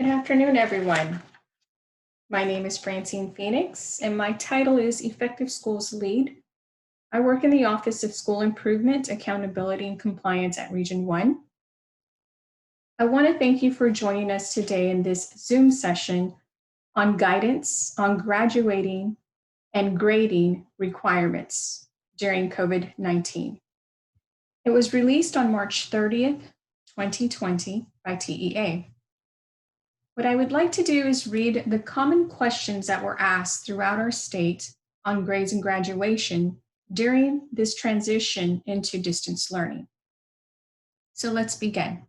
Good afternoon, everyone. My name is Francine Phoenix, and my title is Effective Schools Lead. I work in the Office of School Improvement, Accountability, and Compliance at Region 1. I want to thank you for joining us today in this Zoom session on guidance on graduating and grading requirements during COVID-19. It was released on March 30th, 2020 by TEA. What I would like to do is read the common questions that were asked throughout our state on grades and graduation during this transition into distance learning. So let's begin.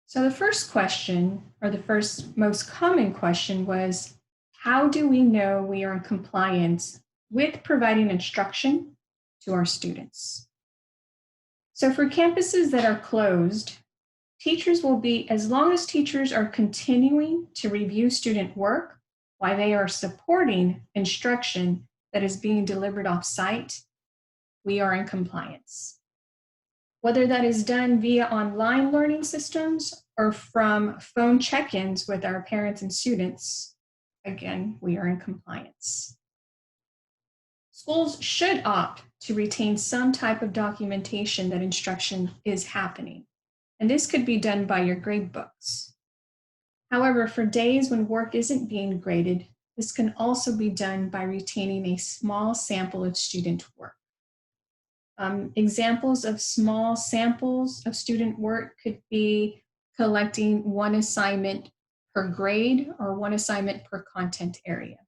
So the first question, or the first most common question, was, how do we know we are in compliance with providing instruction to our students? So for campuses that are closed, teachers will be, as long as teachers are continuing to review student work while they are supporting instruction that is being delivered off-site, we are in compliance. Whether that is done via online learning systems or from phone check-ins with our parents and students, again, we are in compliance. Schools should opt to retain some type of documentation that instruction is happening, and this could be done by your grade books. However, for days when work isn't being graded, this can also be done by retaining a small sample of student work. Examples of small samples of student work could be collecting one assignment per grade or one assignment per content area.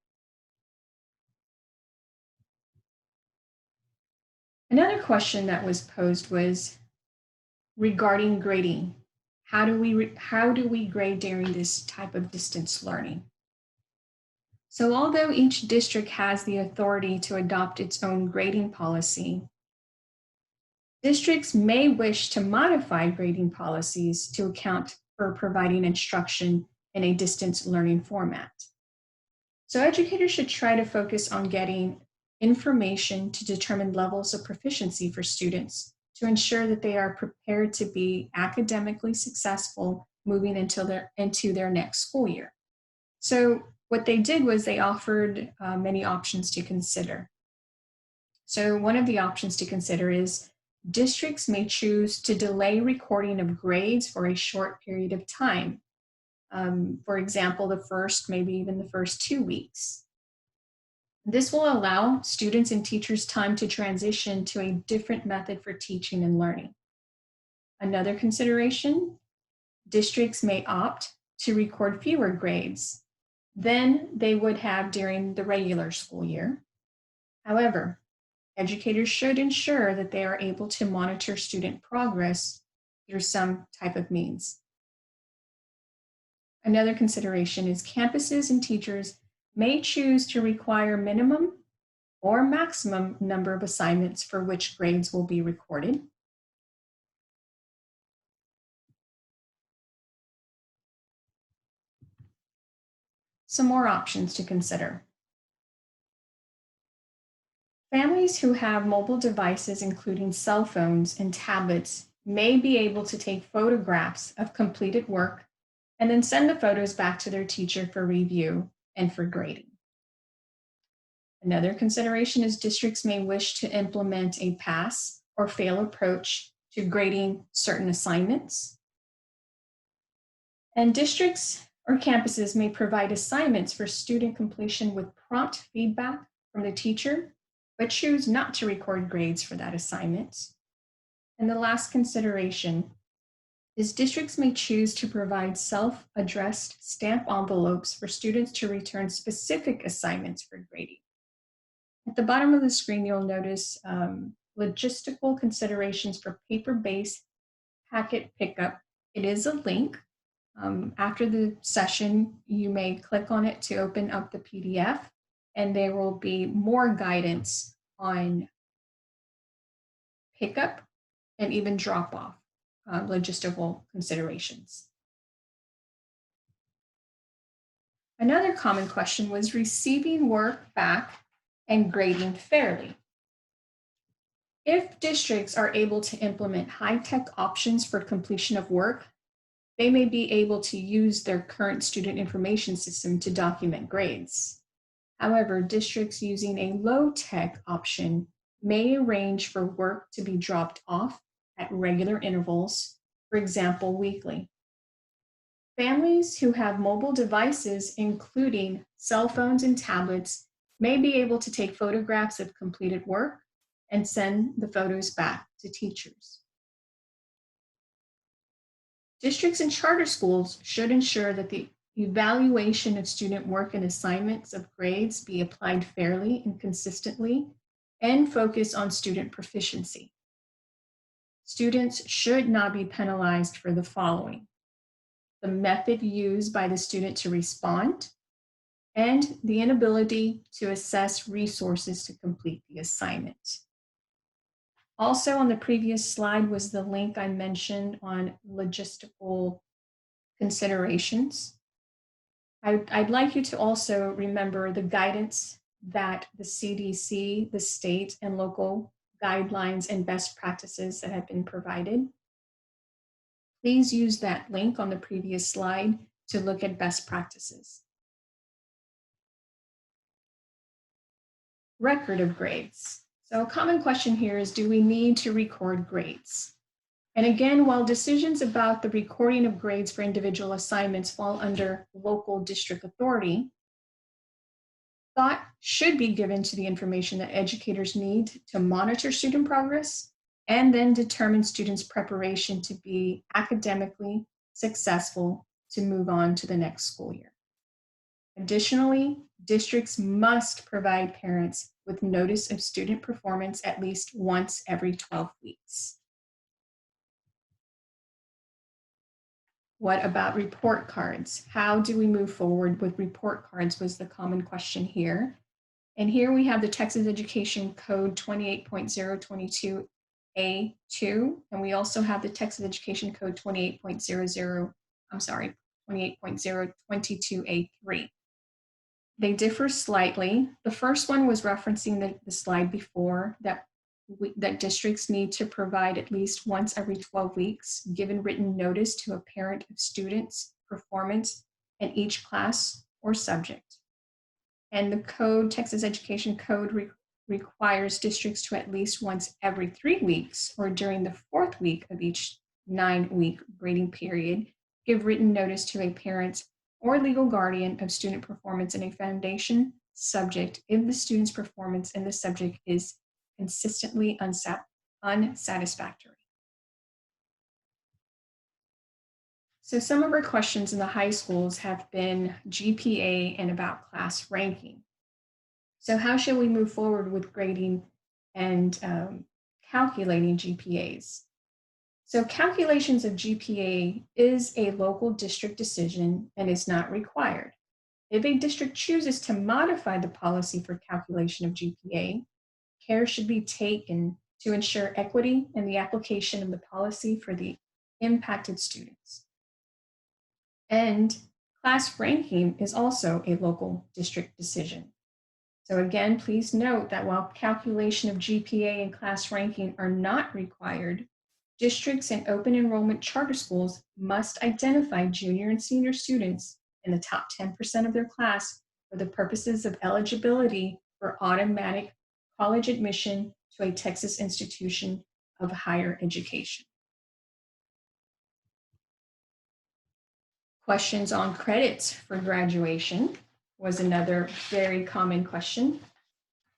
Another question that was posed was regarding grading. How do we grade during this type of distance learning? So although each district has the authority to adopt its own grading policy, districts may wish to modify grading policies to account for providing instruction in a distance learning format. So educators should try to focus on getting information to determine levels of proficiency for students to ensure that they are prepared to be academically successful moving into their next school year. So what they did was they offered many options to consider. So one of the options to consider is districts may choose to delay recording of grades for a short period of time. For example, maybe even the first 2 weeks. This will allow students and teachers time to transition to a different method for teaching and learning. Another consideration, districts may opt to record fewer grades than they would have during the regular school year. However, educators should ensure that they are able to monitor student progress through some type of means. Another consideration is campuses and teachers may choose to require minimum or maximum number of assignments for which grades will be recorded. Some more options to consider. Families who have mobile devices, including cell phones and tablets, may be able to take photographs of completed work and then send the photos back to their teacher for review and for grading. Another consideration is districts may wish to implement a pass or fail approach to grading certain assignments. And districts or campuses may provide assignments for student completion with prompt feedback from the teacher, but choose not to record grades for that assignment. And the last consideration is districts may choose to provide self-addressed stamp envelopes for students to return specific assignments for grading. At the bottom of the screen, you'll notice logistical considerations for paper-based packet pickup. It is a link. After the session, you may click on it to open up the PDF, and there will be more guidance on pickup and even drop-off logistical considerations. Another common question was receiving work back and grading fairly. If districts are able to implement high-tech options for completion of work, they may be able to use their current student information system to document grades. However, districts using a low-tech option may arrange for work to be dropped off at regular intervals, for example, weekly. Families who have mobile devices, including cell phones and tablets, may be able to take photographs of completed work and send the photos back to teachers. Districts and charter schools should ensure that the evaluation of student work and assignments of grades be applied fairly and consistently and focus on student proficiency. Students should not be penalized for the following: the method used by the student to respond, and the inability to assess resources to complete the assignment. Also on the previous slide was the link I mentioned on logistical considerations. I'd like you to also remember the guidance that the CDC, the state and local guidelines and best practices that have been provided. Please use that link on the previous slide to look at best practices. Record of grades. So a common question here is, do we need to record grades? And again, while decisions about the recording of grades for individual assignments fall under local district authority, thought should be given to the information that educators need to monitor student progress and then determine students' preparation to be academically successful to move on to the next school year. Additionally, districts must provide parents with notice of student performance at least once every 12 weeks. What about report cards? How do we move forward with report cards was the common question here. And here we have the Texas Education Code 28.022A2, and we also have the Texas Education Code 28.22A3. They differ slightly. The first one was referencing the slide before that districts need to provide at least once every 12 weeks, given written notice to a parent of students' performance in each class or subject. And the code, Texas Education Code, requires districts to at least once every 3 weeks or during the 4th week of each 9-week grading period, give written notice to a parent or legal guardian of student performance in a foundation subject if the student's performance in the subject is consistently unsatisfactory. So some of our questions in the high schools have been GPA and about class ranking. So how should we move forward with grading and calculating GPAs? So calculations of GPA is a local district decision and is not required. If a district chooses to modify the policy for calculation of GPA, care should be taken to ensure equity in the application of the policy for the impacted students. And class ranking is also a local district decision. So again, please note that while calculation of GPA and class ranking are not required, districts and open enrollment charter schools must identify junior and senior students in the top 10% of their class for the purposes of eligibility for automatic college admission to a Texas institution of higher education. Questions on credits for graduation was another very common question.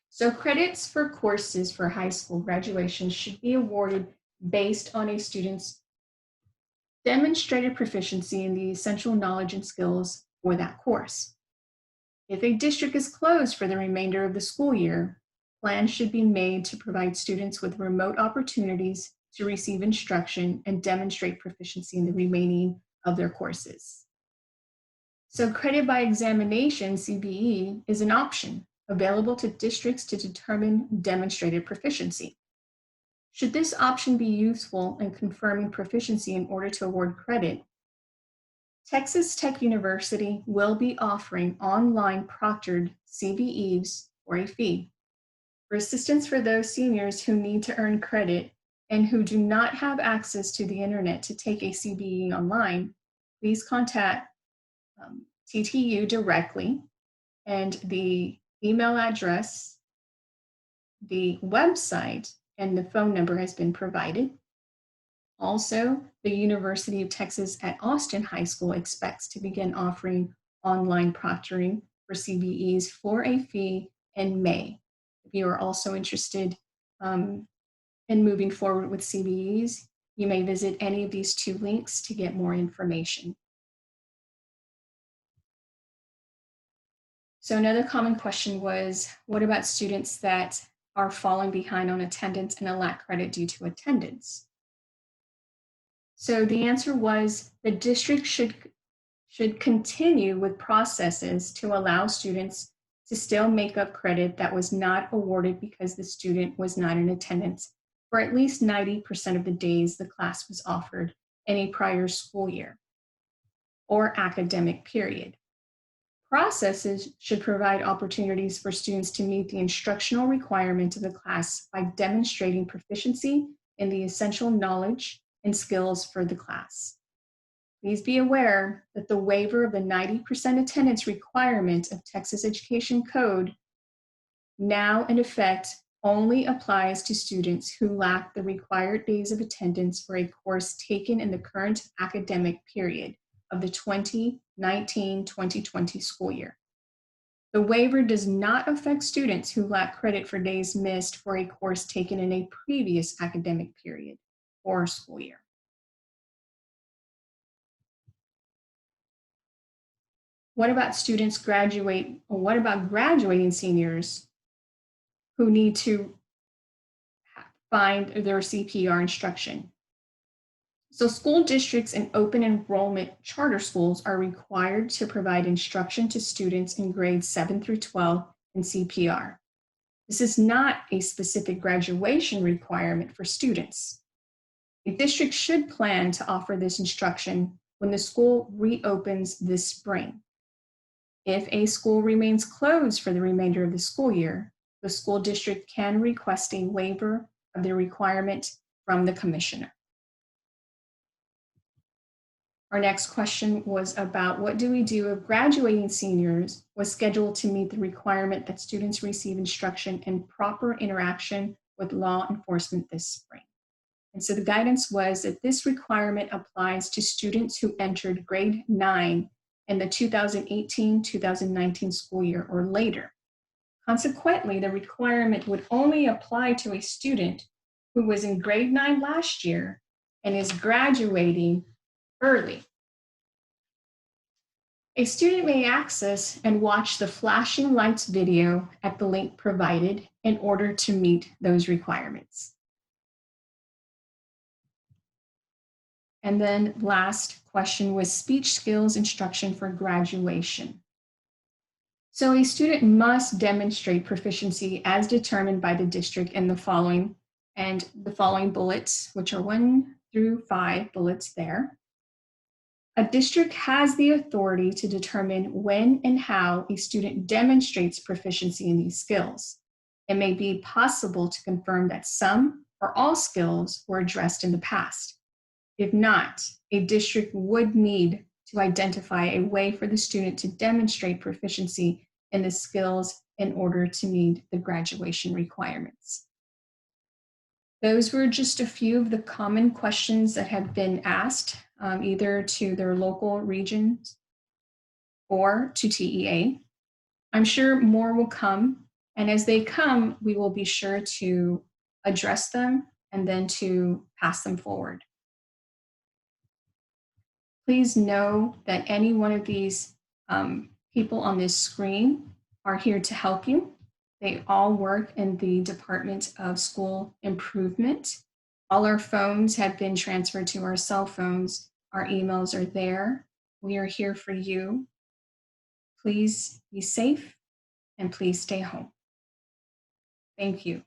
So credits for courses for high school graduation should be awarded based on a student's demonstrated proficiency in the essential knowledge and skills for that course. If a district is closed for the remainder of the school year, plans should be made to provide students with remote opportunities to receive instruction and demonstrate proficiency in the remaining of their courses. So credit by examination, CBE, is an option available to districts to determine demonstrated proficiency. Should this option be useful in confirming proficiency in order to award credit, Texas Tech University will be offering online proctored CBEs for a fee. For assistance for those seniors who need to earn credit and who do not have access to the internet to take a CBE online, please contact TTU directly, and the email address, the website, and the phone number has been provided. Also, the University of Texas at Austin High School expects to begin offering online proctoring for CBEs for a fee in May. If you are also interested in moving forward with CBEs, you may visit any of these two links to get more information. So another common question was, what about students that are falling behind on attendance and lack credit due to attendance? So the answer was the district should continue with processes to allow students to still make up credit that was not awarded because the student was not in attendance for at least 90% of the days the class was offered in a prior school year or academic period. Processes should provide opportunities for students to meet the instructional requirement of the class by demonstrating proficiency in the essential knowledge and skills for the class. Please be aware that the waiver of the 90% attendance requirement of Texas Education Code, now in effect, only applies to students who lack the required days of attendance for a course taken in the current academic period of the 2019-2020 school year. The waiver does not affect students who lack credit for days missed for a course taken in a previous academic period or school year. What about what about graduating seniors who need to find their CPR instruction? So school districts and open enrollment charter schools are required to provide instruction to students in grades 7 through 12 in CPR. This is not a specific graduation requirement for students. A district should plan to offer this instruction when the school reopens this spring. If a school remains closed for the remainder of the school year, the school district can request a waiver of the requirement from the commissioner. Our next question was about what do we do if graduating seniors was scheduled to meet the requirement that students receive instruction and proper interaction with law enforcement this spring. And so the guidance was that this requirement applies to students who entered grade 9 in the 2018-2019 school year or later. Consequently, the requirement would only apply to a student who was in grade 9 last year and is graduating early. A student may access and watch the flashing lights video at the link provided in order to meet those requirements. And then last question was speech skills instruction for graduation. So a student must demonstrate proficiency as determined by the district in the following bullets, which are 1 through 5 bullets there. A district has the authority to determine when and how a student demonstrates proficiency in these skills. It may be possible to confirm that some or all skills were addressed in the past. If not, a district would need to identify a way for the student to demonstrate proficiency in the skills in order to meet the graduation requirements. Those were just a few of the common questions that have been asked, either to their local regions or to TEA. I'm sure more will come, and as they come, we will be sure to address them and then to pass them forward. Please know that any one of these people on this screen are here to help you. They all work in the Department of School Improvement. All our phones have been transferred to our cell phones. Our emails are there. We are here for you. Please be safe and please stay home. Thank you.